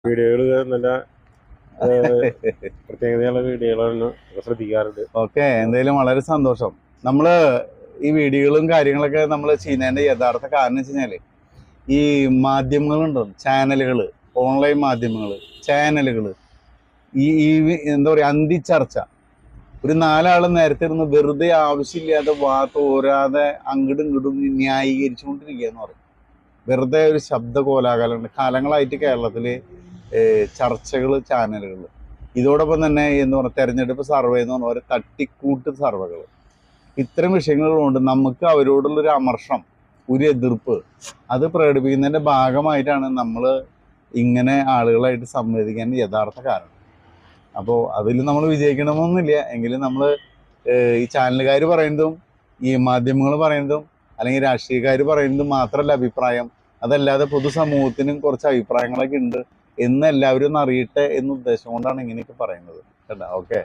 വീഡിയോകൾ നല്ല പ്രത്യേകതയുള്ള വീഡിയോകളാണ് ശ്രദ്ധിക്കാറുണ്ട്. ഓക്കെ, എന്തായാലും വളരെ സന്തോഷം. നമ്മള് ഈ വീഡിയോകളും കാര്യങ്ങളൊക്കെ നമ്മൾ ചെയ്യുന്നതിന്റെ യഥാർത്ഥ കാരണം വെച്ച് കഴിഞ്ഞാല് ഈ മാധ്യമങ്ങളുണ്ടോ, ചാനലുകള്, ഓൺലൈൻ മാധ്യമങ്ങള്, ചാനലുകള്, ഈ എന്താ പറയാ, അന്തിച്ചർച്ച. ഒരു നാലാളും നേരത്തെ ഇരുന്ന് വെറുതെ ആവശ്യമില്ലാതെ തോരാതെ അങ്ങോട്ടും ഇങ്ങോട്ടും ന്യായീകരിച്ചുകൊണ്ടിരിക്കുക എന്ന് പറയും. വെറുതെ ഒരു ശബ്ദ കോലാഹലമുണ്ട് കാലങ്ങളായിട്ട് കേരളത്തില്. ചർച്ചകൾ, ചാനലുകൾ, ഇതോടൊപ്പം തന്നെ എന്ന് പറഞ്ഞ തെരഞ്ഞെടുപ്പ് സർവേ എന്ന് പറഞ്ഞ ഒരു തട്ടിക്കൂട്ട് സർവേകൾ, ഇത്തരം വിഷയങ്ങളുണ്ട്. നമുക്ക് അവരോടുള്ളൊരു അമർഷം, ഒരു എതിർപ്പ്, അത് പ്രകടിപ്പിക്കുന്നതിൻ്റെ ഭാഗമായിട്ടാണ് നമ്മൾ ഇങ്ങനെ ആളുകളായിട്ട് സംവദിക്കാൻ യഥാർത്ഥ കാരണം. അപ്പോൾ അതിൽ നമ്മൾ വിജയിക്കണമെന്നില്ല. എങ്കിലും നമ്മൾ ഈ ചാനലുകാർ പറയുന്നതും ഈ മാധ്യമങ്ങൾ പറയുന്നതും അല്ലെങ്കിൽ രാഷ്ട്രീയക്കാർ പറയുന്നതും മാത്രമല്ല അഭിപ്രായം. അതല്ലാതെ പൊതുസമൂഹത്തിനും കുറച്ച് അഭിപ്രായങ്ങളൊക്കെ ഉണ്ട് എന്ന് എല്ലാവരും ഒന്ന് അറിയട്ടെ എന്ന ഉദ്ദേശം കൊണ്ടാണ് ഇങ്ങനെയൊക്കെ പറയുന്നത് കേട്ടോ. ഓക്കെ.